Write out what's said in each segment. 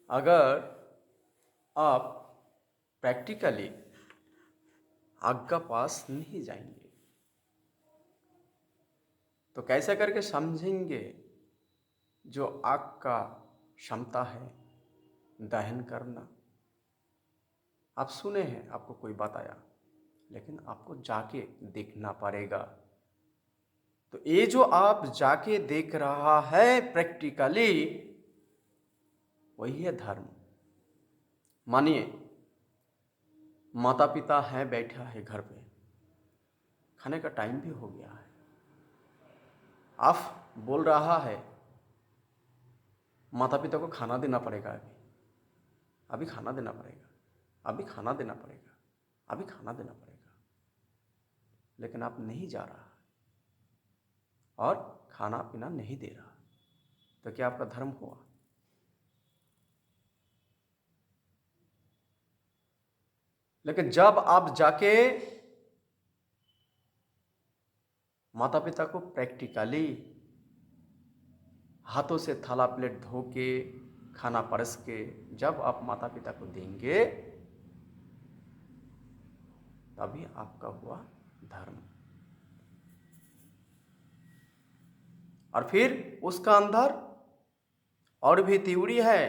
अगर आप प्रैक्टिकली आग का पास नहीं जाएंगे तो कैसे करके समझेंगे जो आग का क्षमता है दहन करना। आप सुने हैं, आपको कोई बताया, लेकिन आपको जाके देखना पड़ेगा। तो ये जो आप जाके देख रहा है प्रैक्टिकली, वही है धर्म। मानिए माता पिता है, बैठा है घर पे, खाने का टाइम भी हो गया है, आप बोल रहा है माता पिता को खाना देना पड़ेगा, अभी खाना देना पड़ेगा, अभी खाना देना पड़ेगा, अभी खाना देना पड़ेगा, लेकिन आप नहीं जा रहा और खाना पीना नहीं दे रहा, तो क्या आपका धर्म हुआ? लेकिन जब आप जाके माता पिता को प्रैक्टिकली हाथों से थाला प्लेट धो के खाना परस के जब आप माता पिता को देंगे, तभी आपका हुआ धर्म। और फिर उसका अंदर और भी थ्योरी है,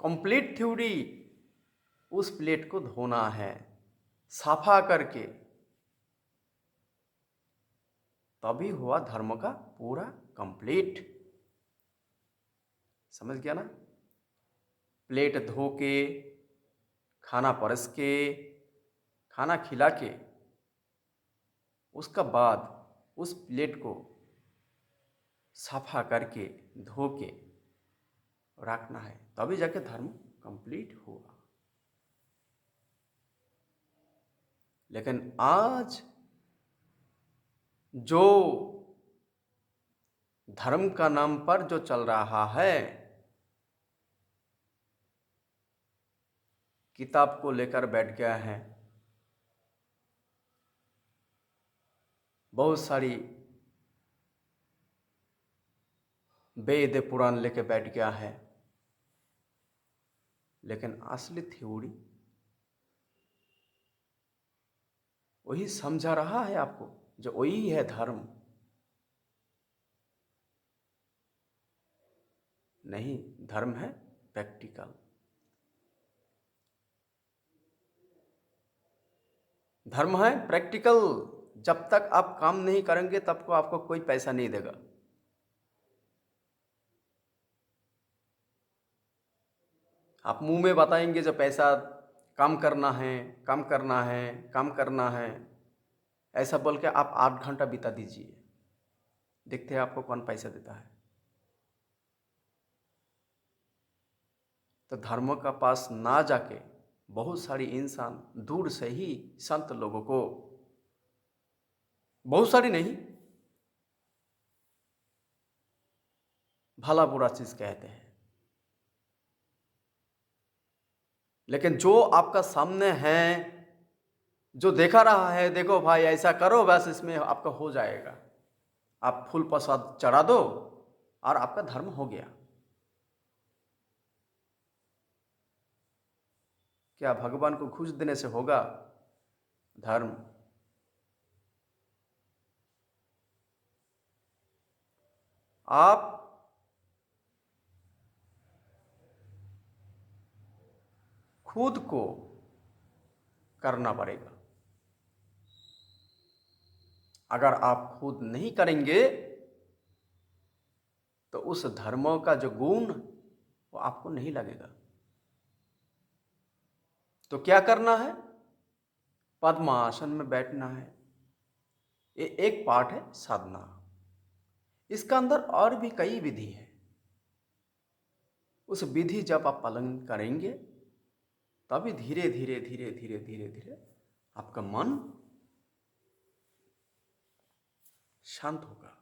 कंप्लीट थ्योरी। उस प्लेट को धोना है साफा करके, तभी हुआ धर्म का पूरा कंप्लीट। समझ गया ना? प्लेट धो के, खाना परस के, खाना खिला के, उसका बाद उस प्लेट को साफा करके धो के रखना है, तभी जाके धर्म कंप्लीट होगा। लेकिन आज जो धर्म का नाम पर जो चल रहा है, किताब को लेकर बैठ गया है, बहुत सारी वेद पुराण लेके बैठ गया है, लेकिन असली थ्योरी वही समझा रहा है आपको, जो वही है धर्म। नहीं, धर्म है प्रैक्टिकल। धर्म है प्रैक्टिकल। जब तक आप काम नहीं करेंगे तब को आपको कोई पैसा नहीं देगा। आप मुंह में बताएंगे जो पैसा, काम करना है, काम करना है, काम करना है, ऐसा बोल के आप 8 घंटा बिता दीजिए, देखते हैं आपको कौन पैसा देता है। तो धर्म का पास ना जाके बहुत सारी इंसान दूर से ही संत लोगों को, बहुत सारी नहीं, भला बुरा चीज कहते हैं, लेकिन जो आपका सामने है, जो देखा रहा है, देखो भाई ऐसा करो बस इसमें आपका हो जाएगा, आप फूल प्रसाद चढ़ा दो और आपका धर्म हो गया। क्या भगवान को घूस देने से होगा धर्म? आप खुद को करना पड़ेगा। अगर आप खुद नहीं करेंगे तो उस धर्म का जो गुण वो आपको नहीं लगेगा। तो क्या करना है? पद्मासन में बैठना है। ये एक पार्ट है साधना। इसका अंदर और भी कई विधि है। उस विधि जब आप पालन करेंगे तभी धीरे धीरे धीरे धीरे धीरे धीरे आपका मन शांत होगा।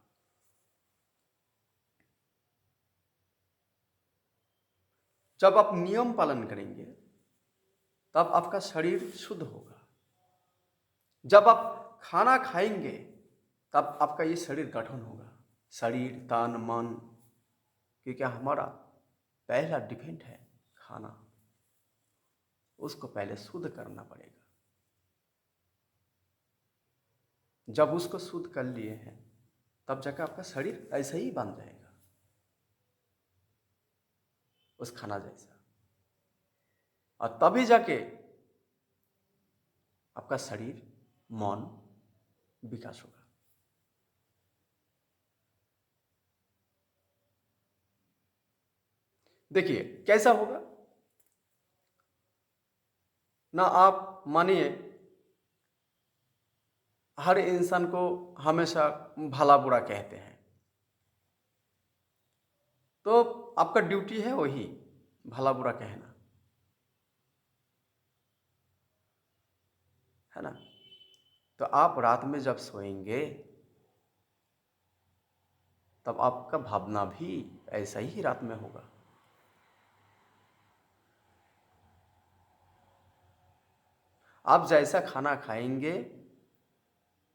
जब आप नियम पालन करेंगे तब आपका शरीर शुद्ध होगा। जब आप खाना खाएंगे तब आपका ये शरीर गठन होगा, शरीर तन मन। क्योंकि हमारा पहला डिफेंड है खाना, उसको पहले शुद्ध करना पड़ेगा। जब उसको शुद्ध कर लिए हैं तब जाकर आपका शरीर ऐसे ही बन जाएगा, उस खाना जैसा, और तभी जाके आपका शरीर, मन विकास होगा। देखिए कैसा होगा ना, आप मानिए हर इंसान को हमेशा भला बुरा कहते हैं, तो आपका ड्यूटी है वही भला बुरा कहना, है ना। तो आप रात में जब सोएंगे तब आपका भावना भी ऐसा ही रात में होगा। आप जैसा खाना खाएंगे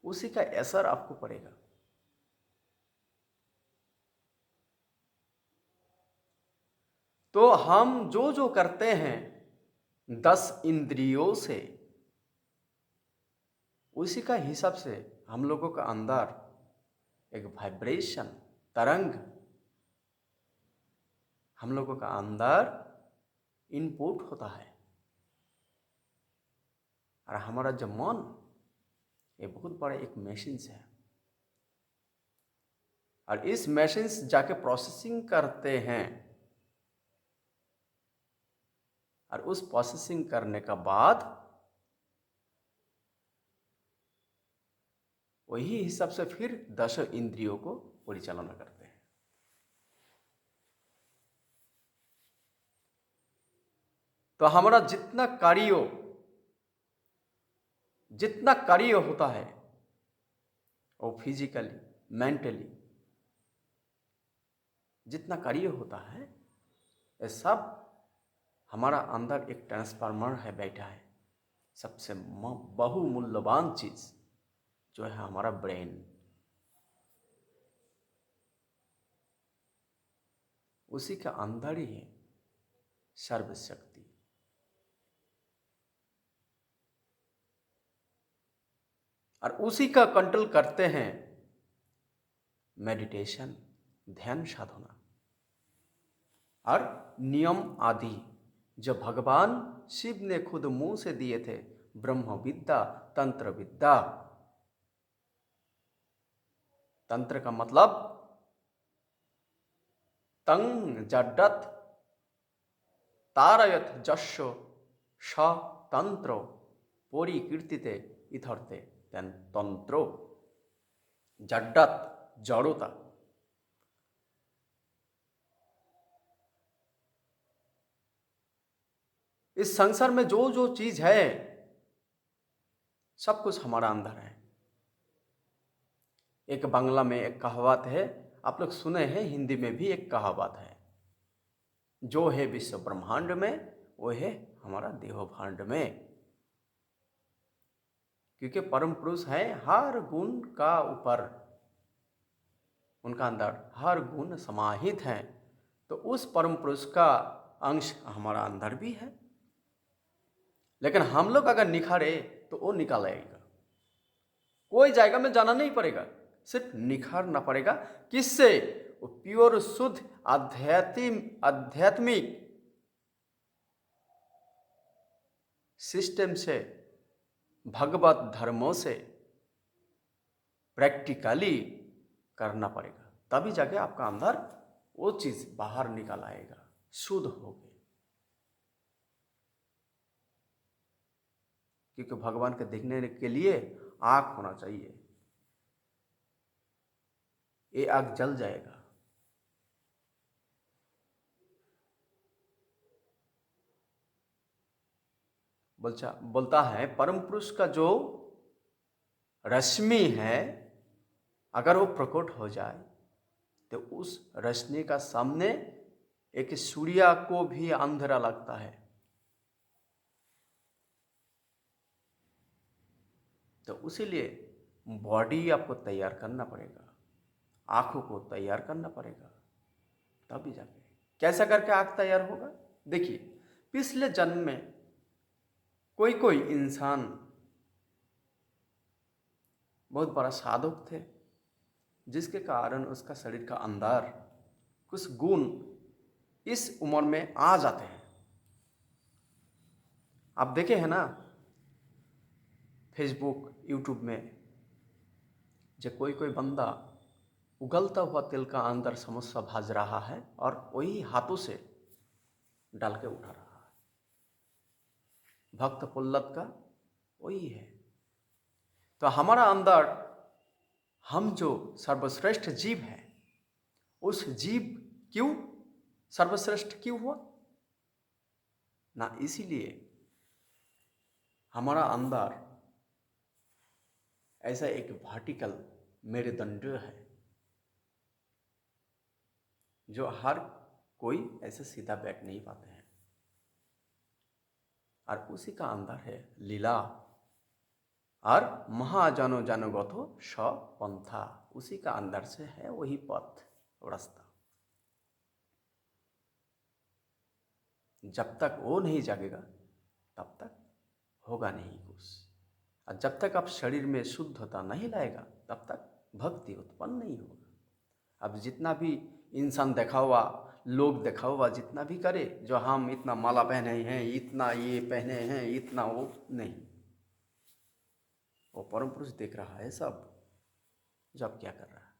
उसी का असर आपको पड़ेगा। तो हम जो जो करते हैं 10 इंद्रियों से, उसी का हिसाब से हम लोगों का अंदर एक वाइब्रेशन, तरंग हम लोगों का अंदर इनपुट होता है। और हमारा जो मन, ये बहुत बड़ा एक मशीन है, और इस मशीन जाके प्रोसेसिंग करते हैं, और उस प्रोसेसिंग करने का बाद वही हिसाब से फिर 10 इंद्रियों को परिचालना करते हैं। तो हमारा जितना कार्य होता है वो फिजिकली, मेंटली जितना कार्य होता है, ये सब हमारा अंदर एक ट्रांसफार्मर है बैठा है। सबसे बहुमूल्यवान चीज जो है हमारा ब्रेन, उसी के अंदर ही है सर्वशक्ति। और उसी का कंट्रोल करते हैं मेडिटेशन, ध्यान साधना और नियम आदि, जो भगवान शिव ने खुद मुंह से दिए थे। ब्रह्म विद्या, तंत्र विद्या। तंत्र का मतलब तंग जड्डत तारयत जस्यो स तंत्रो परिकीर्तिते इथर्थे तंत्रो। जड्डत जड़ोता, इस संसार में जो जो चीज है सब कुछ हमारा अंदर है। एक बांग्ला में एक कहावत है, आप लोग सुने हैं, हिंदी में भी एक कहावत है, जो है विश्व ब्रह्मांड में वो है हमारा देह भांड में। क्योंकि परम पुरुष है हर गुण का ऊपर, उनका अंदर हर गुण समाहित है। तो उस परम पुरुष का अंश हमारा अंदर भी है, लेकिन हम लोग अगर निखारे तो वो निकालेगा। कोई जगह में जाना नहीं पड़ेगा, सिर्फ निखारना पड़ेगा। किससे? वो प्योर शुद्ध आध्यात्मिक सिस्टम से, भगवत धर्मों से प्रैक्टिकली करना पड़ेगा, तभी जाके आपका अंदर वो चीज बाहर निकल आएगा, शुद्ध हो गए। क्योंकि भगवान के देखने के लिए आग होना चाहिए, ये आग जल जाएगा। बोलता है परम पुरुष का जो रश्मि है, अगर वो प्रकट हो जाए तो उस रश्मि का सामने एक सूर्य को भी अंधेरा लगता है। तो उसीलिए बॉडी आपको तैयार करना पड़ेगा, आंखों को तैयार करना पड़ेगा, तभी जाके। कैसा करके आग तैयार होगा? देखिए, पिछले जन्म में कोई कोई इंसान बहुत बड़ा साधक थे, जिसके कारण उसका शरीर का अंदर कुछ गुण इस उम्र में आ जाते हैं। आप देखे हैं ना, फेसबुक, यूट्यूब में, जो कोई कोई बंदा उगलता हुआ तिल का अंदर समोसा भाज रहा है और वही हाथों से डाल के उठा रहा है। भक्त पुल्लत का वही है। तो हमारा अंदर, हम जो सर्वश्रेष्ठ जीव है, उस जीव क्यों सर्वश्रेष्ठ क्यों हुआ ना? इसीलिए हमारा अंदर ऐसा एक वर्टिकल मेरुदंड है, जो हर कोई ऐसे सीधा बैठ नहीं पाते हैं, और उसी का अंदर है लीला और महाजानो जानोगतो स पंथा। उसी का अंदर से है वही पथ, रास्ता। जब तक वो नहीं जागेगा तब तक होगा नहीं कुछ। और जब तक आप शरीर में शुद्धता नहीं लाएगा तब तक भक्ति उत्पन्न नहीं होगा। अब जितना भी इंसान देखा हुआ, लोग देखा हुआ जितना भी करे, जो हम इतना माला पहने हैं, इतना ये पहने हैं, इतना वो नहीं, वो परम पुरुष देख रहा है सब, जब क्या कर रहा है।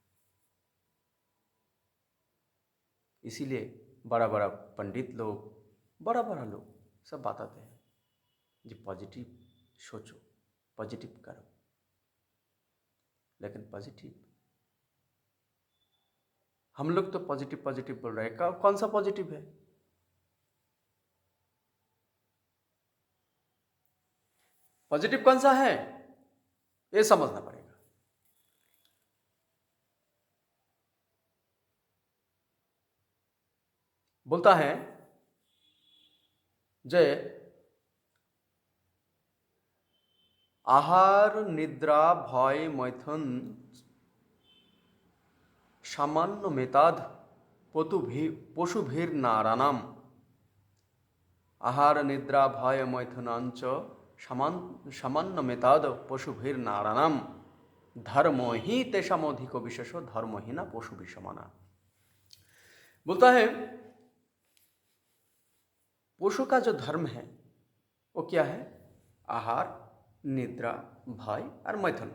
इसीलिए बड़ा बड़ा पंडित लोग, बड़ा बड़ा लोग सब बताते हैं जी, पॉजिटिव सोचो, पॉजिटिव करो। लेकिन पॉजिटिव, हम लोग तो पॉजिटिव पॉजिटिव बोल रहे हैं। कौन सा पॉजिटिव है? पॉजिटिव कौन सा है ये समझना पड़ेगा। बोलता है जय, आहार निद्रा भय मैथुन सामान्य मेताद पशुभीर नारानाम। आहार निद्रा भय मैथुनांच सामान्य मेताद पशुभीर नारानाम। धर्मो ही तेषामोधिको विशेषो धर्महीना पशु विषमाना। बोलता है पशु का जो धर्म है वो क्या है? आहार, निद्रा, भय और मैथुन,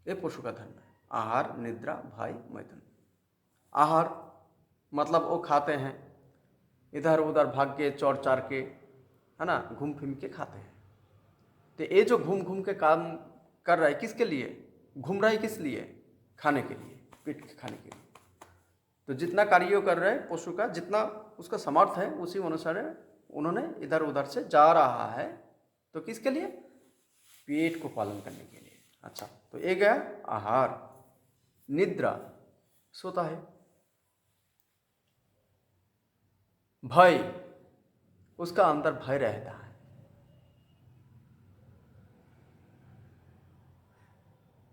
ये पशु का धर्म है। आहार, निद्रा, भय, मैथुन। आहार मतलब वो खाते हैं, इधर उधर भाग के, चौर चार के, है ना, घूम फिर के खाते हैं। तो ये जो घूम घूम के काम कर रहा है, किसके लिए घूम रहा है? किस लिए? खाने के लिए, पेट के खाने के लिए। तो जितना कार्य कर रहे हैं पशु का, जितना उसका समर्थ है, उसी अनुसार उन्होंने इधर उधर से जा रहा है। तो किसके लिए? पेट को पालन करने के लिए। अच्छा, तो ये गया आहार। निद्रा, सोता है। भय, उसका अंदर भय रहता है।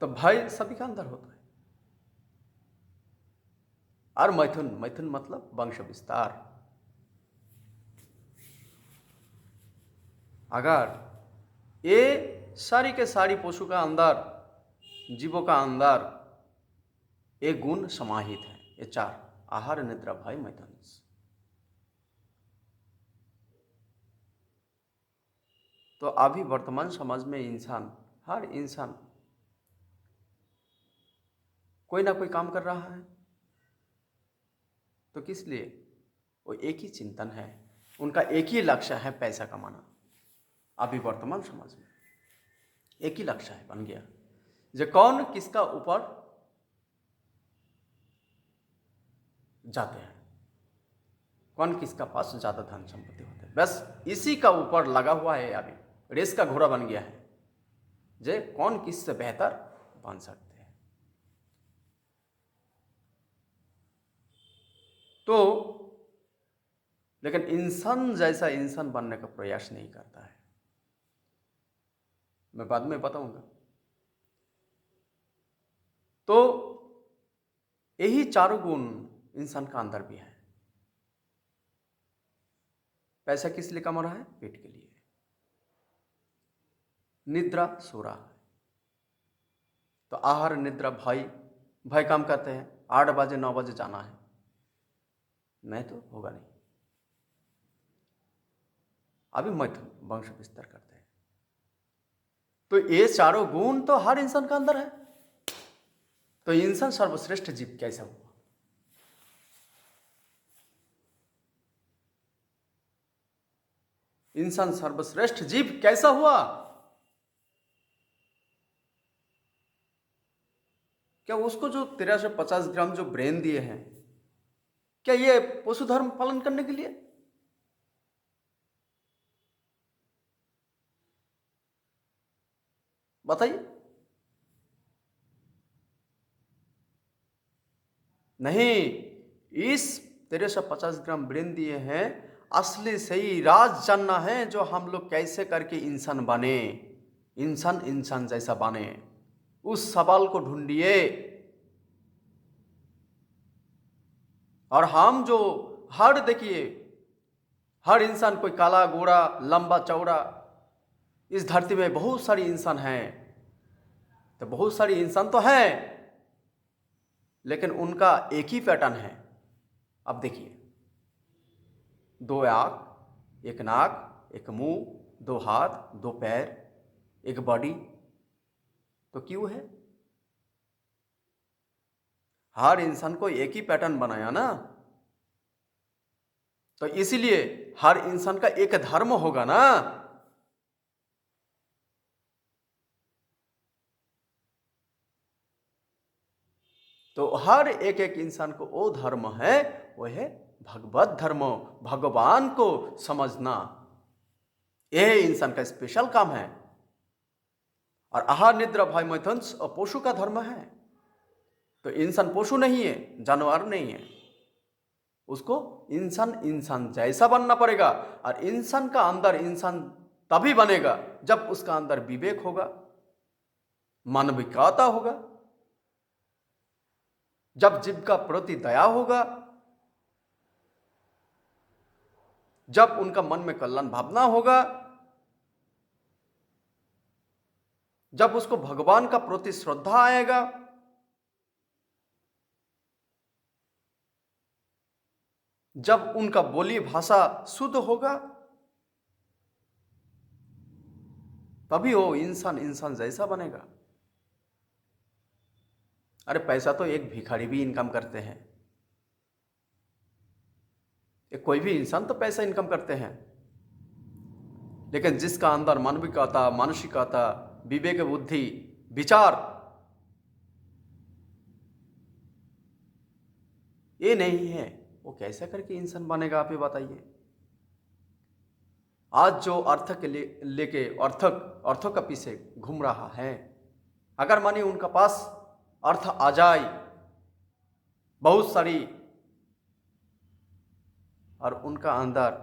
तो भय सभी का अंदर होता है। और मैथुन, मैथुन मतलब वंश विस्तार। अगर ये सारी के सारी पशु का अंदर, जीवों का अंदर ये गुण समाहित है, ये चार, आहार, निद्रा, भय, मैथुन। तो अभी वर्तमान समाज में इंसान, हर इंसान कोई ना कोई काम कर रहा है। तो किस लिए? वो एक ही चिंतन है, उनका एक ही लक्ष्य है, पैसा कमाना। अभी वर्तमान समाज में एक ही लक्ष्य है, बन गया, जो कौन किसका ऊपर जाते हैं, कौन किसका पास ज्यादा धन संपत्ति होते हैं, बस इसी का ऊपर लगा हुआ है। अभी रेस का घोड़ा बन गया है, जे कौन किससे बेहतर बन सकते हैं। तो लेकिन इंसान जैसा इंसान बनने का प्रयास नहीं करता है। मैं बाद में बताऊंगा। तो यही चारों गुण इंसान का अंदर भी है। पैसा किस लिए कमा रहा है? पेट के लिए। निद्रा सो रहा है, तो आहार निद्रा भाई काम करते हैं, 8 बजे 9 बजे जाना है, नहीं तो होगा नहीं। अभी मैथुन वंश विस्तार करते हैं। तो ये चारों गुण तो हर इंसान का अंदर है। तो इंसान सर्वश्रेष्ठ जीव कैसा हुआ? इंसान सर्वश्रेष्ठ जीव कैसा हुआ? क्या उसको जो 13 से 50 ग्राम जो ब्रेन दिए हैं, क्या ये पशु धर्म पालन करने के लिए? बताइए। नहीं, इस 13 से 50 ग्राम ब्रेन दिए हैं, असली सही राज जानना है जो हम लोग कैसे करके इंसान बने, इंसान जैसा बने, उस सवाल को ढूंढिए। और हम जो देखिए, हर इंसान कोई काला गोरा लंबा चौड़ा, इस धरती में बहुत सारी इंसान हैं, तो बहुत सारी इंसान तो हैं, लेकिन उनका एक ही पैटर्न है। अब देखिए, 2 आँख, 1 नाक, 1 मुंह, 2 हाथ, 2 पैर, 1 बॉडी, तो क्यों है? हर इंसान को एक ही पैटर्न बनाया ना, तो इसीलिए हर इंसान का एक धर्म होगा ना। तो हर एक इंसान को वो धर्म है, वो है भगवत धर्म, भगवान को समझना। यह इंसान का स्पेशल काम है। और आहार निद्रा भय मैथुन पशु का धर्म है। तो इंसान पशु नहीं है, जानवर नहीं है, उसको इंसान जैसा बनना पड़ेगा। और इंसान का अंदर इंसान तभी बनेगा जब उसका अंदर विवेक होगा, मानविकता होगा, जब जीव का प्रति दया होगा, जब उनका मन में कल्याण भावना होगा, जब उसको भगवान का प्रति श्रद्धा आएगा, जब उनका बोली भाषा शुद्ध होगा, तभी वो इंसान जैसा बनेगा। अरे पैसा तो एक भिखारी भी इनकम करते हैं, कोई भी इंसान तो पैसा इनकम करते हैं, लेकिन जिसका अंदर मानविकता, मानसिकता, विवेक, बुद्धि, विचार ये नहीं है, वो कैसे करके इंसान बनेगा? आप ही बताइए। आज जो अर्थ के लेके अर्थों का पीछे घूम रहा है, अगर मानिए उनका पास अर्थ आ जाए बहुत सारी, और उनका अंदर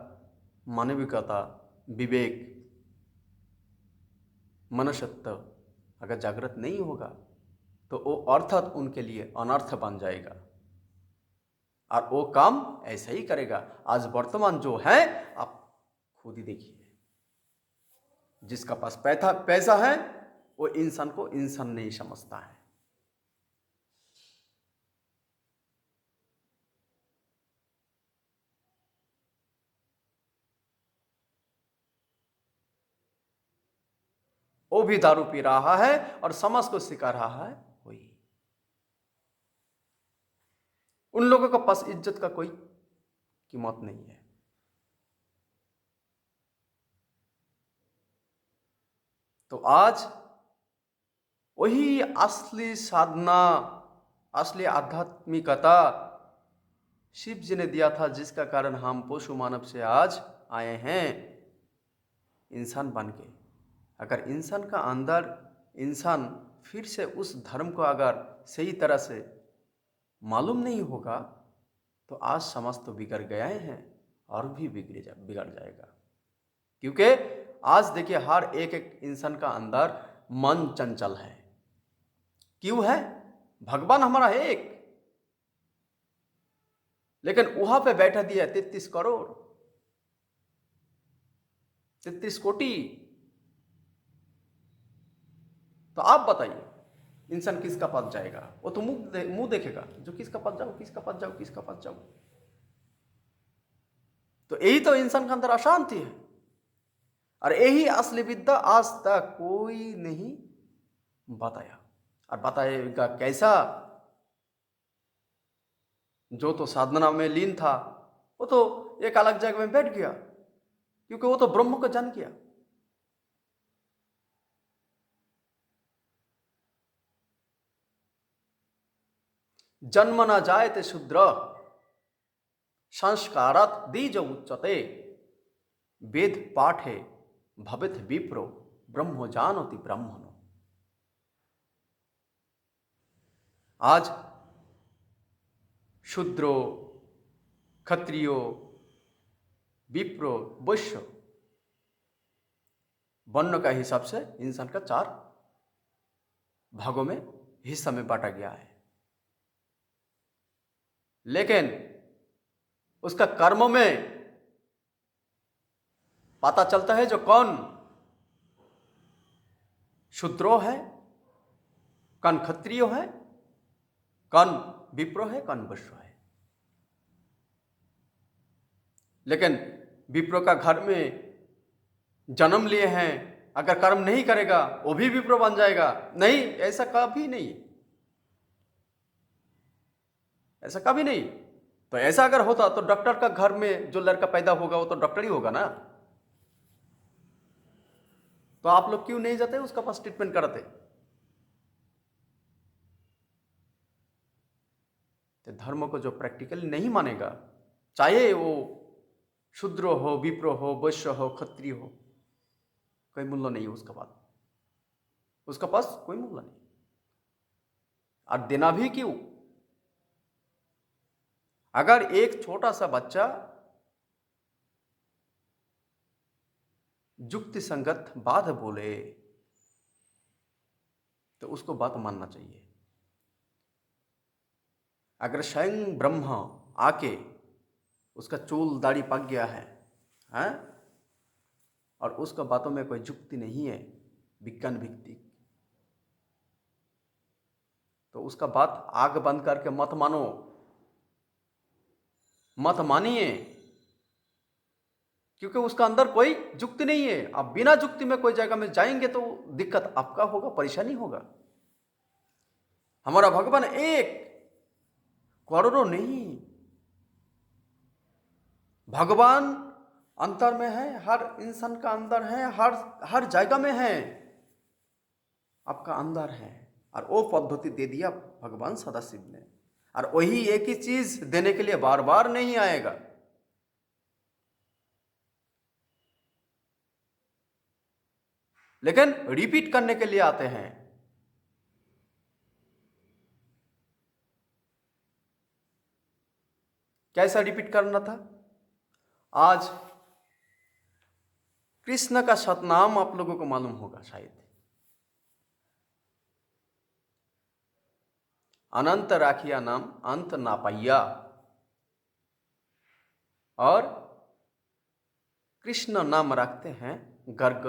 मानविकता, विवेक, मनुष्यत्व अगर जागृत नहीं होगा, तो वो अर्थात उनके लिए अनर्थ बन जाएगा, और वो काम ऐसा ही करेगा। आज वर्तमान जो है, आप खुद ही देखिए, जिसका पास पैसा है वो इंसान को इंसान नहीं समझता है। वो भी दारू पी रहा है और समाज को सिखा रहा है वही। उन लोगों के पास इज्जत का कोई कीमत नहीं है। तो आज वही असली साधना, असली आध्यात्मिकता शिव जी ने दिया था, जिसका कारण हम पशु मानव से आज आए हैं इंसान बन के। अगर इंसान का अंदर इंसान फिर से उस धर्म को अगर सही तरह से मालूम नहीं होगा, तो आज समाज तो बिगड़ गए हैं और भी बिगड़ जाएगा। क्योंकि आज देखिए, हर एक इंसान का अंदर मन चंचल है। क्यों है? भगवान हमारा है एक, लेकिन वहां पे बैठा दिया 33 करोड़, 33 कोटि। तो आप बताइए इंसान किसका पास जाएगा? वो तो मुंह देखेगा, जो किसका पास जाओ, किसका पास जाओ, किसका पास जाओ। तो यही तो इंसान के अंदर अशांति है, और यही असली विद्या आज तक कोई नहीं बताया। और बताएगा कैसा? जो तो साधना में लीन था वो तो एक अलग जगह में बैठ गया, क्योंकि वो तो ब्रह्म को जान गया। जन्म न जायते शूद्र संस्कारात द्विज उच्यते, वेद पाठे भवित विप्रो ब्रह्म जानति ब्रह्मणो। आज शूद्रो, क्षत्रियो, विप्रो, वैश्य वर्ण का हिसाब से इंसान का 4 भागों में, हिस्सा में बांटा गया है। लेकिन उसका कर्म में पता चलता है जो कौन शूद्रो है, कौन क्षत्रियो है, कौन विप्रो है, कौन वैश्य है। लेकिन विप्रो का घर में जन्म लिए हैं, अगर कर्म नहीं करेगा वो भी विप्रो बन जाएगा? नहीं, ऐसा कभी नहीं, ऐसा कभी नहीं। तो ऐसा अगर होता तो डॉक्टर का घर में जो लड़का पैदा होगा वो तो डॉक्टर ही होगा ना। तो आप लोग क्यों नहीं जाते उसका पास ट्रीटमेंट कराते? तो धर्म को जो प्रैक्टिकली नहीं मानेगा, चाहे वो शूद्र हो, विप्रो हो, वैश्य हो, क्षत्रिय हो, कोई मूल्य नहीं है उसका पास, उसका पास कोई मूल्य नहीं। और देना भी क्यों? अगर एक छोटा सा बच्चा युक्ति संगत बात बोले तो उसको बात मानना चाहिए। अगर स्वयं ब्रह्मा आके उसका चूल दाढ़ी पक गया है, हैं? और उसका बातों में कोई युक्ति नहीं है विज्ञान भित्तिक, तो उसका बात आग बंद करके मत मानो, मत मानिए, क्योंकि उसका अंदर कोई युक्ति नहीं है। आप बिना युक्ति में कोई जगह में जाएंगे तो दिक्कत आपका होगा, परेशानी होगा। हमारा भगवान एक, करोड़ों नहीं, भगवान अंतर में है, हर इंसान का अंदर है, हर जगह में है, आपका अंदर है। और वो पद्धति दे दिया भगवान सदाशिव ने, और वही एक ही चीज देने के लिए बार बार नहीं आएगा। लेकिन रिपीट करने के लिए आते हैं। कैसा रिपीट करना था? आज कृष्ण का सतनाम आप लोगों को मालूम होगा शायद, अनंत राखिया नाम अंत ना पाइया, और कृष्ण नाम रखते हैं गर्ग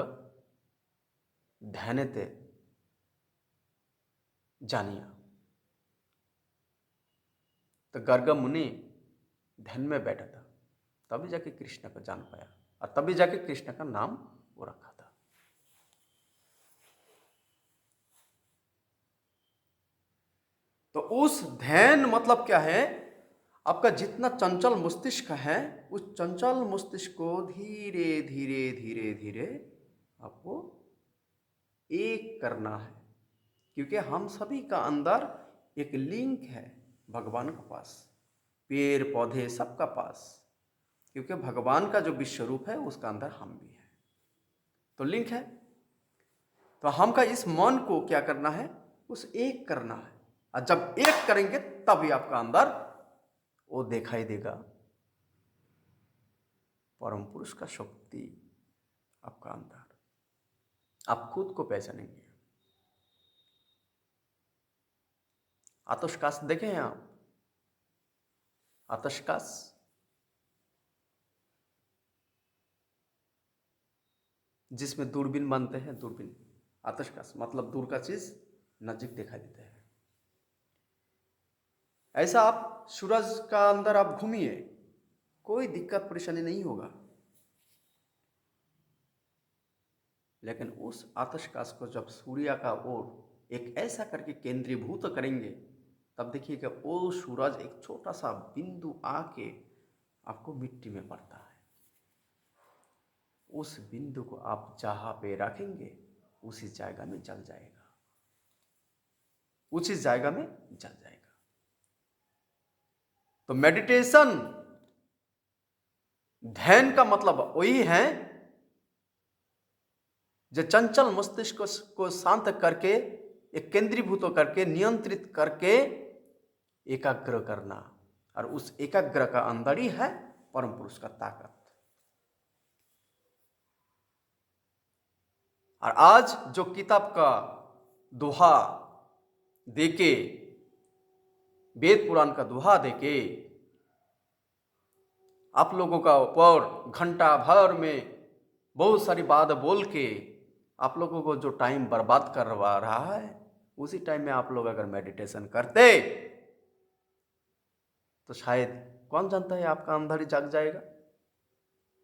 ध्यानते जानिया। तो गर्ग मुनि ध्यान में बैठा था, तभी जाके कृष्ण को जान पाया, और तभी जाके कृष्ण का नाम वो रखा था। तो उस ध्यान मतलब क्या है? आपका जितना चंचल मस्तिष्क है, उस चंचल मस्तिष्क को धीरे धीरे धीरे धीरे आपको एक करना है, क्योंकि हम सभी का अंदर एक लिंक है भगवान के पास, पेड़ पौधे सबका पास, क्योंकि भगवान का जो विश्व रूप है उसका अंदर हम भी है, तो लिंक है। तो हमका इस मन को क्या करना है? उस एक करना है, और जब एक करेंगे तभी आपका अंदर वो दिखाई देगा परम पुरुष का शक्ति आपका अंदर, आप खुद को पहचानेंगे। आतोष काश देखे हैं आप? आतशकाश, जिसमें दूरबीन बनते हैं, दूरबीन, आतशकाश मतलब दूर का चीज नजदीक दिखाई देता है। ऐसा आप सूरज का अंदर आप घूमिए, कोई दिक्कत परेशानी नहीं होगा। लेकिन उस आतशकाश को जब सूर्य का ओर एक ऐसा करके केंद्रीभूत करेंगे, तब देखिएगा वो सूरज एक छोटा सा बिंदु आके आपको मिट्टी में पड़ता है। उस बिंदु को आप जहां पे रखेंगे उसी जगह में जल जाएगा, उसी जगह में जल जाएगा। तो मेडिटेशन, ध्यान का मतलब वही है जो चंचल मस्तिष्क को शांत करके, एक केंद्रीभूत करके, नियंत्रित करके एकाग्र करना। और उस एकाग्र का अंदर ही है परम पुरुष का ताकत। और आज जो किताब का दोहा देके, वेद पुराण का दोहा देके आप लोगों का ऊपर घंटा भर में बहुत सारी बात बोल के आप लोगों को जो टाइम बर्बाद करवा रहा है, उसी टाइम में आप लोग अगर मेडिटेशन करते तो शायद कौन जानता है आपका अंदर ही जाग जाएगा,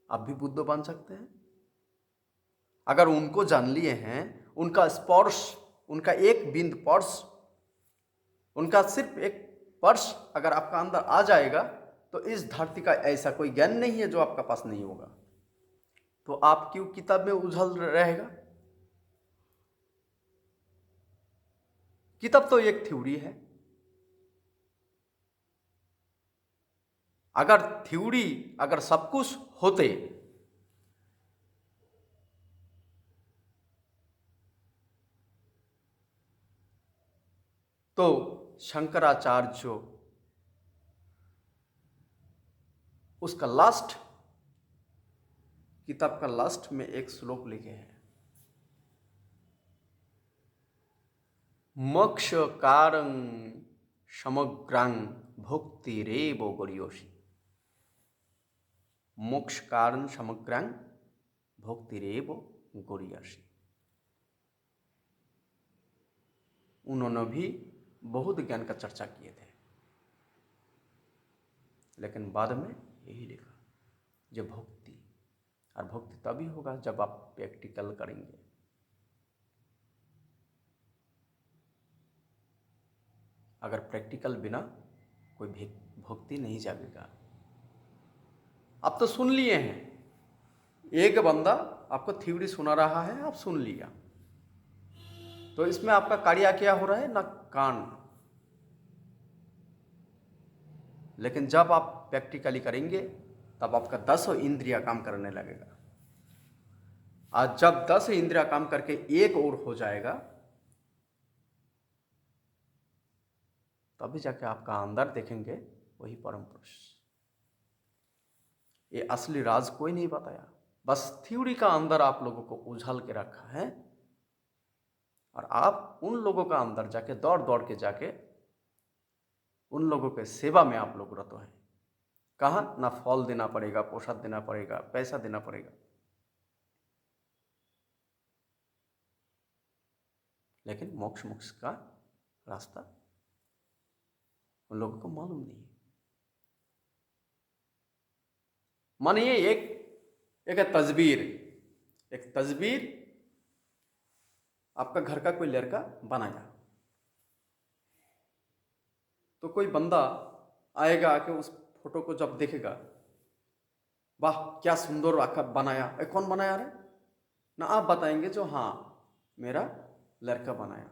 आप भी बुद्ध बन सकते हैं। अगर उनको जान लिए हैं, उनका स्पर्श, उनका एक बिंद स्पर्श, उनका सिर्फ एक स्पर्श अगर आपका अंदर आ जाएगा, तो इस धरती का ऐसा कोई ज्ञान नहीं है जो आपका पास नहीं होगा। तो आप क्यों किताब में उलझल रहेगा? किताब तो एक थ्योरी है। अगर थ्योरी, अगर सब कुछ होते तो शंकराचार्य जो उसका लास्ट, किताब का लास्ट में एक श्लोक लिखे हैं, मोक्ष कारं समग्रांग भक्ति रेव गरीयसी। मोक्ष कारण समग्रांग भक्ति रेव गरीयसी। उन्होंने भी बहुत ज्ञान का चर्चा किए थे, लेकिन बाद में यही लिखा जो भक्ति, और भक्ति तभी होगा जब आप प्रैक्टिकल करेंगे। अगर प्रैक्टिकल बिना कोई भक्ति नहीं जागेगा। आप तो सुन लिए हैं, एक बंदा आपको थ्योरी सुना रहा है, आप सुन लिया, तो इसमें आपका कार्य क्या हो रहा है? ना कान। लेकिन जब आप प्रैक्टिकली करेंगे तब आपका 10 इंद्रिया काम करने लगेगा। आज जब 10 इंद्रिया काम करके एक और हो जाएगा, तभी जाके आपका अंदर देखेंगे वही परम पुरुष। ये असली राज कोई नहीं बताया, बस थ्योरी का अंदर आप लोगों को उछाल के रखा है, और आप उन लोगों का अंदर जाके दौड़ दौड़ के जाके उन लोगों के सेवा में आप लोग रत हैं। कहाँ ना फल देना पड़ेगा, प्रसाद देना पड़ेगा, पैसा देना पड़ेगा, लेकिन मोक्ष मोक्ष का रास्ता उन लोगों को मालूम नहीं है। मानिए एक तस्वीर आपका घर का कोई लड़का बनाया, तो कोई बंदा आएगा आके उस फोटो को जब देखेगा, वाह क्या सुंदर आका बनाया, कौन बनाया रे? ना आप बताएंगे जो हाँ मेरा लड़का बनाया,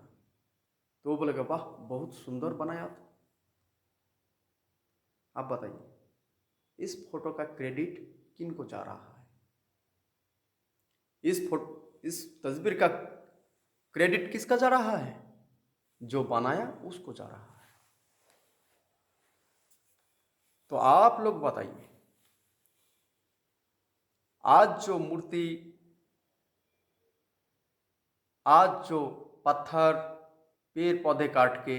तो वो बोलेगा वाह बहुत सुंदर बनाया था। आप बताइए इस फोटो का क्रेडिट किन को जा रहा है? इस तस्वीर का क्रेडिट किसका जा रहा है? जो बनाया उसको जा रहा है। तो आप लोग बताइए, आज जो मूर्ति, आज जो पत्थर, पेड़ पौधे काट के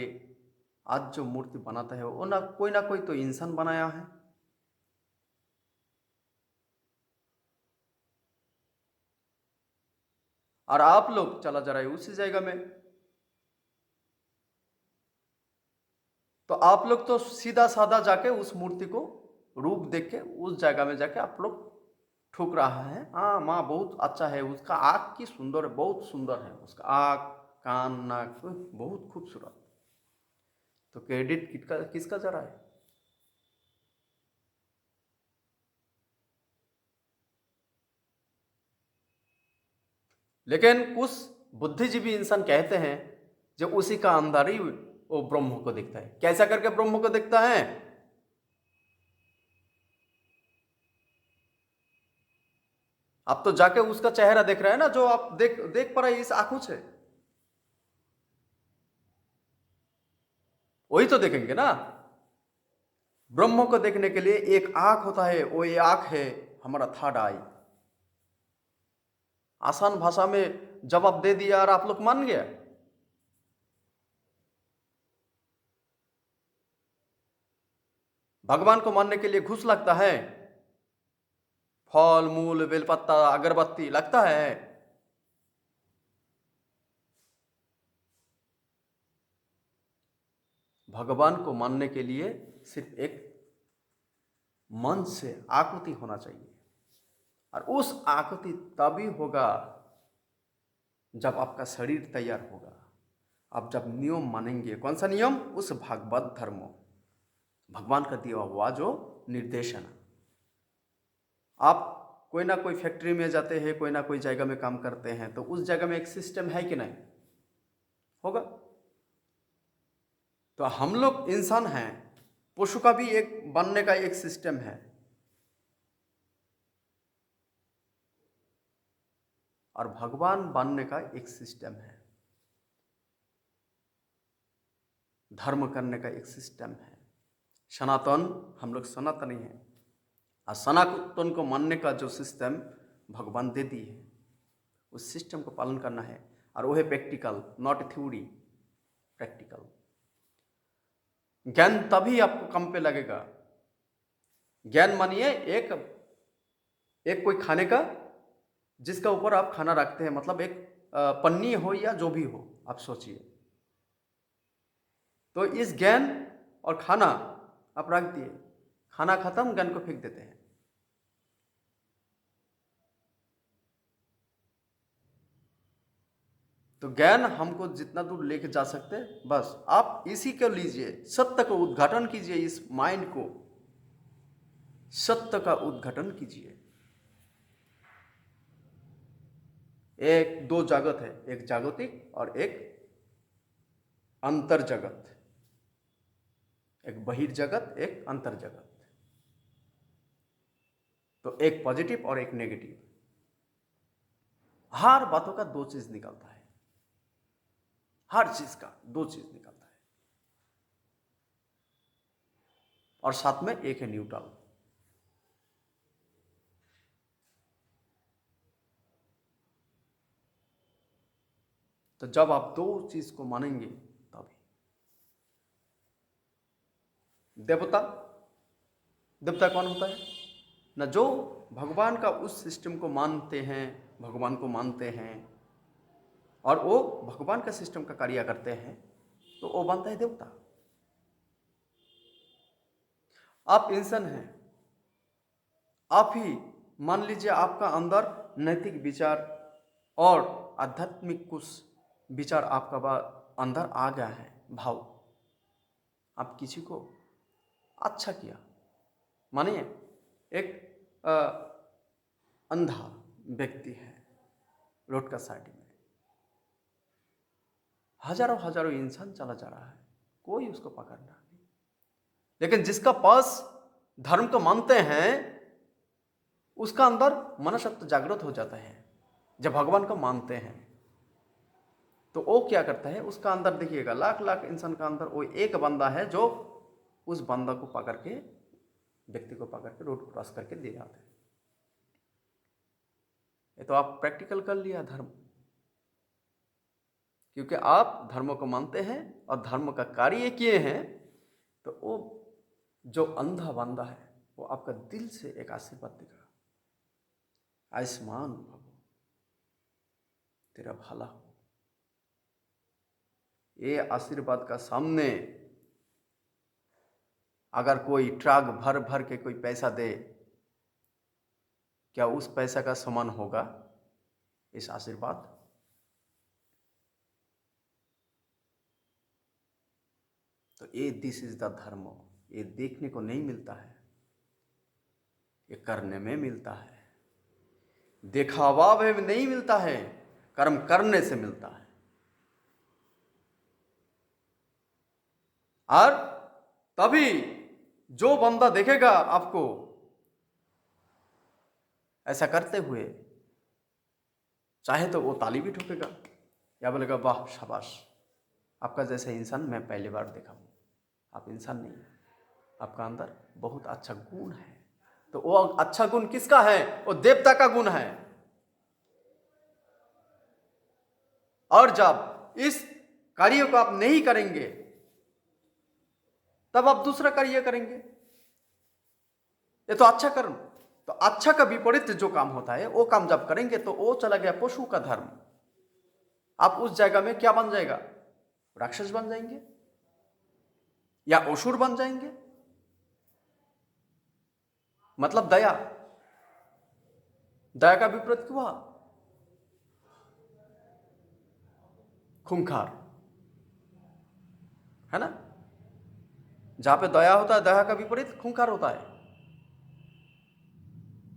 आज जो मूर्ति बनाता है वो ना कोई तो इंसान बनाया है। और आप लोग चला जा रहे हैं उसी जगह में, तो आप लोग तो सीधा साधा जाके उस मूर्ति को रूप देख के उस जगह में जाके आप लोग ठुक रहा है, हाँ माँ बहुत अच्छा है, उसका आँख की सुंदर है, बहुत सुंदर है उसका आँख, कान, नाक बहुत खूबसूरत। तो क्रेडिट किसका जा रहा है? लेकिन कुछ बुद्धिजीवी इंसान कहते हैं जो उसी का अंदर ही वो ब्रह्म को दिखता है। कैसा करके ब्रह्म को दिखता है? आप तो जाके उसका चेहरा देख रहे हैं ना, जो आप देख देख पा रहे हैं इस आंखों से, वही तो देखेंगे ना। ब्रह्म को देखने के लिए एक आंख होता है, वो ये आंख है हमारा थर्ड आई। आसान भाषा में जवाब दे दिया और आप लोग मान गया। भगवान को मानने के लिए घूस लगता है, फल मूल बेलपत्ता अगरबत्ती लगता है। भगवान को मानने के लिए सिर्फ एक मन से आकुति होना चाहिए, और उस आकुति तभी होगा जब आपका शरीर तैयार होगा। आप जब नियम मानेंगे, कौन सा नियम? उस भागवत धर्म, भगवान का दिया हुआ जो निर्देशन। आप कोई ना कोई फैक्ट्री में जाते हैं, कोई ना कोई जगह में काम करते हैं, तो उस जगह में एक सिस्टम है कि नहीं? होगा। तो हम लोग इंसान हैं, पशु का भी एक बनने का एक सिस्टम है, और भगवान बनने का एक सिस्टम है, धर्म करने का एक सिस्टम है। सनातन, हम लोग सनातनी हैं, और सनातन को मानने का जो सिस्टम भगवान दे दी है, उस सिस्टम को पालन करना है। और वो है प्रैक्टिकल, नॉट थ्योरी, प्रैक्टिकल। ज्ञान तभी आपको कम पे लगेगा। ज्ञान मानिए एक एक कोई खाने का जिसका ऊपर आप खाना रखते हैं, मतलब एक पन्नी हो या जो भी हो, आप सोचिए। तो इस ज्ञान और खाना आप रख दिए, खाना खत्म, ज्ञान को फेंक देते हैं। तो ज्ञान हमको जितना दूर लेके जा सकते हैं, बस आप इसी को लीजिए, सत्य को उद्घाटन कीजिए, इस माइंड को सत्य का उद्घाटन कीजिए। एक दो जगत है, एक जागतिक और एक अंतर जगत, एक बहिर्जगत, एक अंतर जगत। तो एक पॉजिटिव और एक नेगेटिव। हर बातों का दो चीज निकलता है, हर चीज का दो चीज निकलता है, और साथ में एक है न्यूट्रल। तो जब आप दो चीज को मानेंगे तभी देवता, देवता कौन होता है ना? जो भगवान का उस सिस्टम को मानते हैं, भगवान को मानते हैं, और वो भगवान का सिस्टम का कार्य करते हैं, तो वो बनता है देवता। आप इंसान हैं, आप ही मान लीजिए आपका अंदर नैतिक विचार और आध्यात्मिक कुछ विचार आपका अंदर आ गया है, भाव। आप किसी को अच्छा किया, मानिए एक अ, अंधा व्यक्ति है रोड का साइड में, हजारों हजारों इंसान चला जा रहा है, कोई उसको पकड़ना नहीं। लेकिन जिसका पास धर्म को मानते हैं, उसका अंदर मनसत्व जागृत हो जाता है। जब भगवान को मानते हैं तो वो क्या करता है, उसका अंदर देखिएगा, लाख लाख इंसान का अंदर वो एक बंदा है जो उस बंदा को पकड़ के, व्यक्ति को पकड़ के रोड क्रॉस करके दे जाते हैं। ये तो आप प्रैक्टिकल कर लिया धर्म। क्योंकि आप धर्म को मानते हैं और धर्म का कार्य किए हैं, तो वो जो अंधा बंदा है वो आपका दिल से एक आशीर्वाद देगा, आयुष्मान भव, तेरा भला हो। ये आशीर्वाद का सामने अगर कोई ट्रक भर भर के कोई पैसा दे, क्या उस पैसा का समान होगा इस आशीर्वाद? तो ये दिस इज द धर्म। ये देखने को नहीं मिलता है, ये करने में मिलता है। दिखावा में नहीं मिलता है, कर्म करने से मिलता है। और तभी जो बंदा देखेगा आपको ऐसा करते हुए, चाहे तो वो ताली भी ठोकेगा या बोलेगा वाह शाबाश, आपका जैसा इंसान मैं पहली बार देखा हूँ। आप इंसान नहीं है, आपका अंदर बहुत अच्छा गुण है। तो वो अच्छा गुण किसका है? वो देवता का गुण है। और जब इस कार्य को आप नहीं करेंगे, तब आप दूसरा कार्य करेंगे। ये तो अच्छा कर्म, तो अच्छा का विपरीत जो काम होता है वो काम जब करेंगे तो वो चला गया पशु का धर्म। आप उस जगह में क्या बन जाएगा? राक्षस बन जाएंगे या असुर बन जाएंगे। मतलब दया, दया का विपरीत क्या हुआ? खूंखार, है ना? जहां पे दया होता है, दया का विपरीत खूंखार होता है।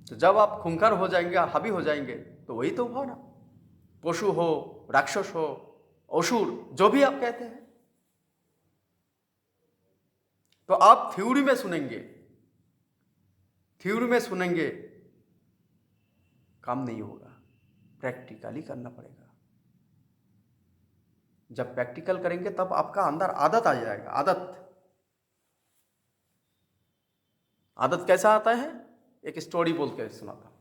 तो जब आप खूंखार हो जाएंगे, हावी हो जाएंगे, तो वही तो हुआ ना। पशु हो, राक्षस हो, असुर, जो भी आप कहते हैं। तो आप थ्योरी में सुनेंगे, थ्योरी में सुनेंगे, काम नहीं होगा, प्रैक्टिकली करना पड़ेगा। जब प्रैक्टिकल करेंगे तब आपका अंदर आदत आ जाएगा। आदत, आदत कैसा आता है? एक स्टोरी बोल के सुनाता हूं।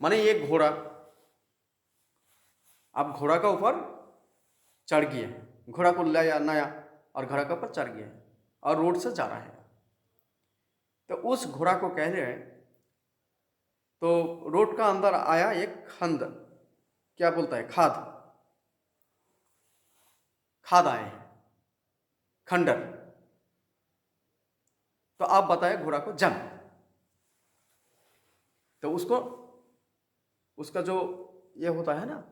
माने एक घोड़ा, आप घोड़ा का ऊपर चढ़ गए, घोड़ा को लाया नया और घोड़ा के ऊपर चढ़ गए और रोड से जा रहा है। तो उस घोड़ा को कह रहे हैं, तो रोड का अंदर आया एक खंड, क्या बोलता है, खाद, खाद आए हैं, खंडर। तो आप बताए घोड़ा को जम। तो उसको, उसका जो ये होता है ना,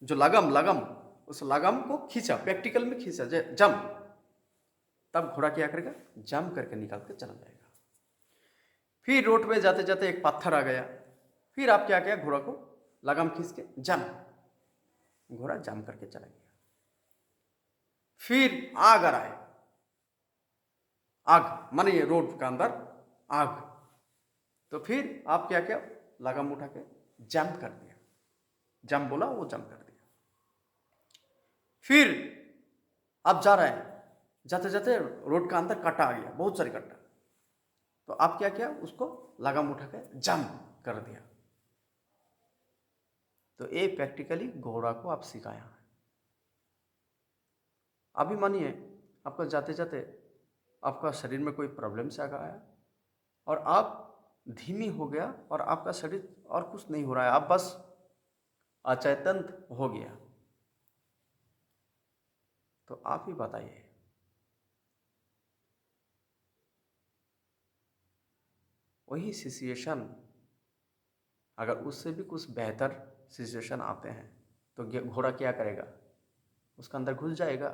जो लगम, लगम, उस लगम को खींचा, प्रैक्टिकल में खींचा, जम। तब घोड़ा क्या करेगा? जम करके निकाल के चला जाएगा। फिर रोड में जाते जाते एक पत्थर आ गया, फिर आप क्या किया? घोड़ा को लगाम खींच के जम, घोड़ा जम करके चला गया। फिर आग आ रहा है, आग माने रोड का अंदर आग। तो फिर आप क्या किया? लगाम उठा के जम कर दिया, जम बोला वो जम कर दिया। फिर आप जा रहे हैं, जाते जाते रोड का अंदर कट्टा आ गया, बहुत सारे कट्टा। तो आप क्या किया? उसको लगाम उठा के जम कर दिया। तो ये प्रैक्टिकली घोड़ा को आप सिखाया है। अभी मानिए आपका जाते जाते आपका शरीर में कोई प्रॉब्लम से आ गया और आप धीमी हो गया और आपका शरीर और कुछ नहीं हो रहा है, आप बस अचेतन हो गया। तो आप ही बताइए, वही सिचुएशन अगर उससे भी कुछ बेहतर सिचुएशन आते हैं तो घोड़ा क्या करेगा? उसका अंदर घुस जाएगा।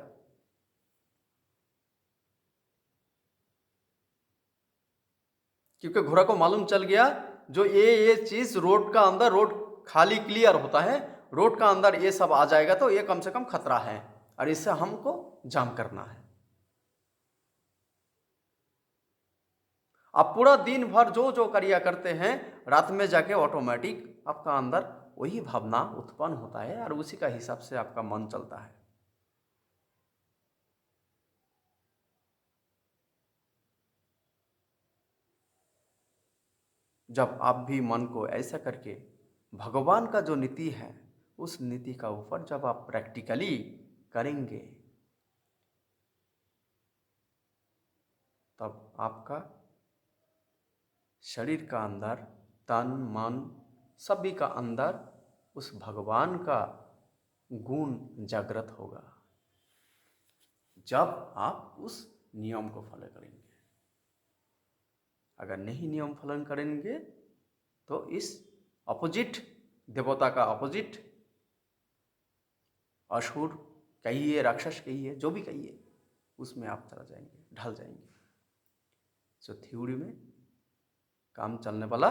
क्योंकि घोड़ा को मालूम चल गया जो ये चीज रोड का अंदर, रोड खाली क्लियर होता है, रोड का अंदर ये सब आ जाएगा तो ये कम से कम खतरा है और इससे हमको जाम करना है। आप पूरा दिन भर जो जो कार्य करते हैं, रात में जाके ऑटोमेटिक आपका अंदर वही भावना उत्पन्न होता है और उसी का हिसाब से आपका मन चलता है। जब आप भी मन को ऐसा करके भगवान का जो नीति है उस नीति का ऊपर जब आप प्रैक्टिकली करेंगे, तब आपका शरीर का अंदर, तन मन सभी का अंदर उस भगवान का गुण जागृत होगा, जब आप उस नियम को फॉलो करेंगे। अगर नहीं नियम पालन करेंगे तो इस अपोजिट, देवता का अपोजिट, असुर कहिए, राक्षस कहिए, जो भी कहिए, उसमें आप चला जाएंगे, ढल जाएंगे। सो थ्योरी में काम चलने वाला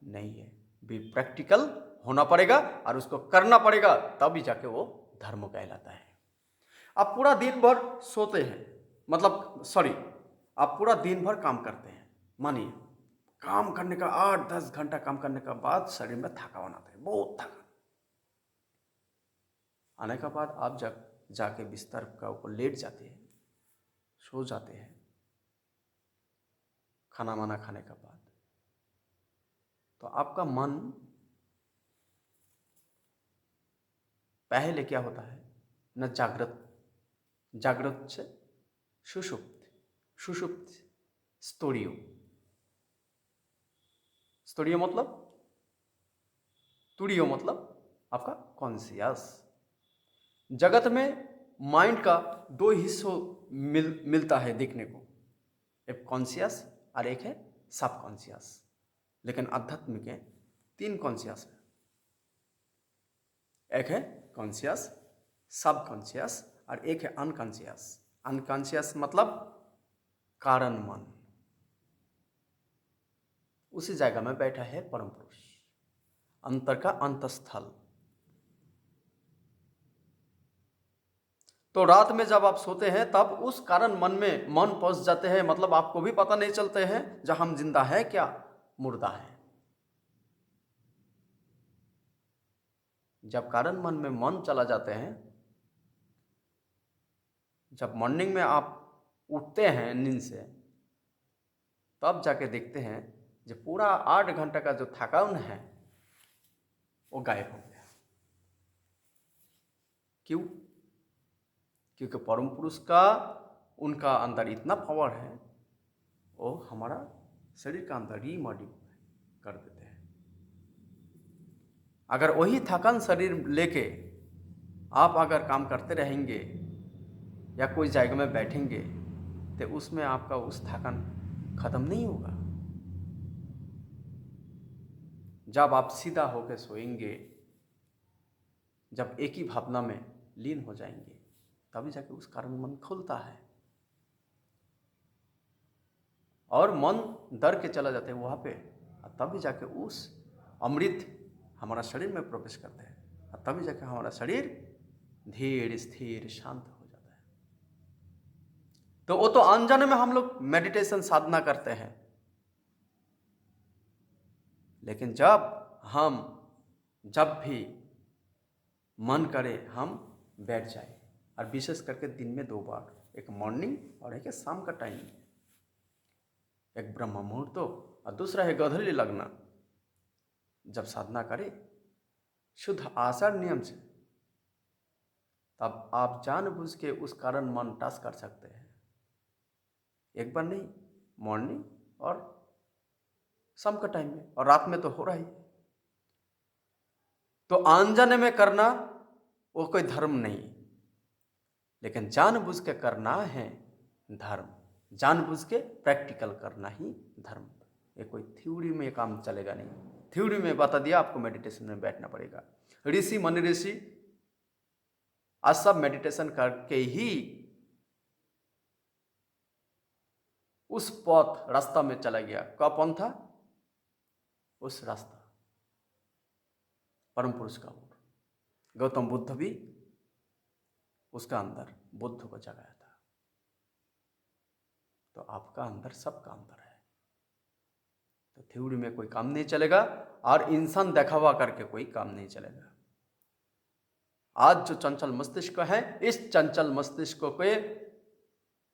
नहीं है, भी प्रैक्टिकल होना पड़ेगा और उसको करना पड़ेगा, तभी जाके वो धर्म कहलाता है। आप पूरा दिन भर सोते हैं, मतलब सॉरी, आप पूरा दिन भर काम करते हैं, मानिए काम करने का 8-10 घंटा काम करने के बाद शरीर में थकान आता है, बहुत थकान आने के बाद आप जाके बिस्तर का ऊपर लेट जाते हैं, सो जाते हैं खाना वाना खाने के बाद। तो आपका मन पहले क्या होता है न, जागृत से सुषुप्त स्तोरियो मतलब तुड़ियो मतलब आपका कॉन्शियस। जगत में माइंड का 2 हिस्सों मिलता है देखने को, एक कॉन्शियस और एक है सब कॉन्शियस। लेकिन अध्यात्म के 3 कॉन्शियस है, एक है कॉन्शियस, सब कॉन्शियस और एक है अनकॉन्शियस। अनकॉन्शियस मतलब कारण मन, उसी जगह में बैठा है परम पुरुष, अंतर का अंतस्थल। तो रात में जब आप सोते हैं तब उस कारण मन में मन पहुंच जाते हैं, मतलब आपको भी पता नहीं चलते हैं जब हम जिंदा है क्या मुर्दा है। जब कारण मन में मन चला जाते हैं, जब मॉर्निंग में आप उठते हैं नींद से, तब जाके देखते हैं जो पूरा 8 घंटा का जो थकान है वो गायब हो गया। क्यों? क्योंकि परम पुरुष का, उनका अंदर इतना पावर है, वो हमारा शरीर का अंदर रीमॉडिफाई कर देते हैं। अगर वही थकान शरीर लेके आप अगर काम करते रहेंगे या कोई जगह में बैठेंगे तो उसमें आपका उस थकान खत्म नहीं होगा। जब आप सीधा होकर सोएंगे, जब एक ही भावना में लीन हो जाएंगे, तभी जाके उस कारण मन खुलता है और मन डर के चला जाते हैं वहाँ पे, और तभी जाके उस अमृत हमारा शरीर में प्रवेश करते हैं, और तभी जाके हमारा शरीर धीर स्थिर शांत हो जाता है। तो वो तो अनजाने में हम लोग मेडिटेशन साधना करते हैं, लेकिन जब भी मन करे हम बैठ जाए, और विशेष करके दिन में 2 बार, एक मॉर्निंग और एक शाम का टाइम, एक ब्रह्म मुहूर्त और दूसरा है गधली लगना। जब साधना करें शुद्ध आचार नियम से, तब आप जानबूझ के उस कारण मन टच कर सकते हैं। एक बार नहीं, मॉर्निंग और शाम का टाइम में, और रात में तो हो रहा ही। तो अनजाने में करना वो कोई धर्म नहीं, लेकिन जानबूझ के करना है धर्म। जानबूझ के प्रैक्टिकल करना ही धर्म। ये कोई थ्योरी में काम चलेगा नहीं। थ्योरी में बता दिया आपको मेडिटेशन में बैठना पड़ेगा। ऋषि मुनि ऋषि आज सब मेडिटेशन करके ही उस पथ रास्ता में चला गया। कौन पथ था? उस रास्ता परम पुरुष का ओर। गौतम बुद्ध भी उसका अंदर बुद्ध को जगाया था। तो आपका अंदर सबका अंदर है। तो थ्योरी में कोई काम नहीं चलेगा, और इंसान दिखावा करके कोई काम नहीं चलेगा। आज जो चंचल मस्तिष्क है, इस चंचल मस्तिष्क को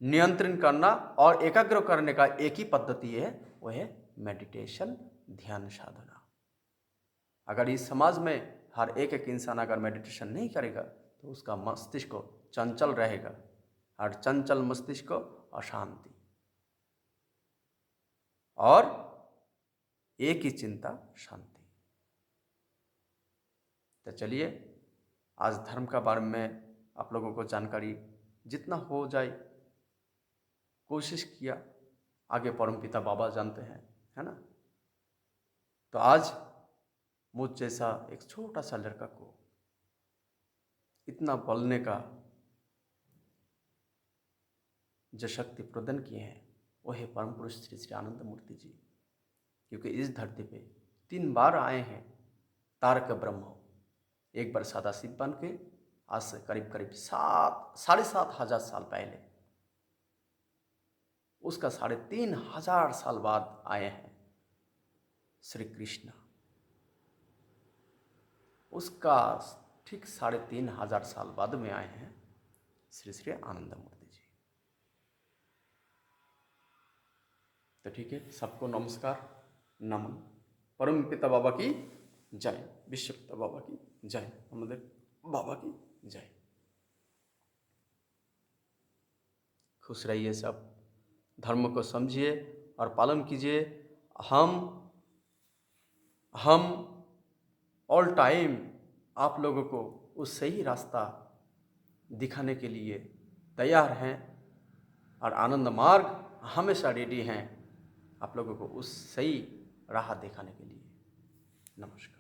नियंत्रण करना और एकाग्र करने का एक ही पद्धति है, वो है मेडिटेशन ध्यान साधना। अगर इस समाज में हर एक एक इंसान अगर मेडिटेशन नहीं करेगा तो उसका मस्तिष्क चंचल रहेगा, और चंचल मस्तिष्क को अशांति, और एक ही चिंता शांति। तो चलिए आज धर्म का बारे में आप लोगों को जानकारी जितना हो जाए कोशिश किया, आगे परमपिता बाबा जानते हैं, है ना। तो आज मुझ जैसा एक छोटा सा लड़का को इतना बोलने का जो शक्ति प्रदान किए हैं वो है परम पुरुष श्री श्री आनंद मूर्ति जी। क्योंकि इस धरती पे 3 बार आए हैं तारक ब्रह्म। एक बार सदाशिव बन के आज से करीब करीब 7,500 साल पहले, उसका 3,500 साल बाद आए हैं श्री कृष्ण। उसका ठीक 3,500 साल बाद में आए हैं श्री श्री आनंद मूर्ति जी। तो ठीक है, सबको नमस्कार, नमन। परम पिता बाबा की जय, विश्व पिता बाबा की जय, हमारे बाबा की जय। खुश रहिए सब, धर्म को समझिए और पालन कीजिए। हम ऑल टाइम आप लोगों को उस सही रास्ता दिखाने के लिए तैयार हैं, और आनंद मार्ग हमेशा रेडी हैं आप लोगों को उस सही राह दिखाने के लिए। नमस्कार।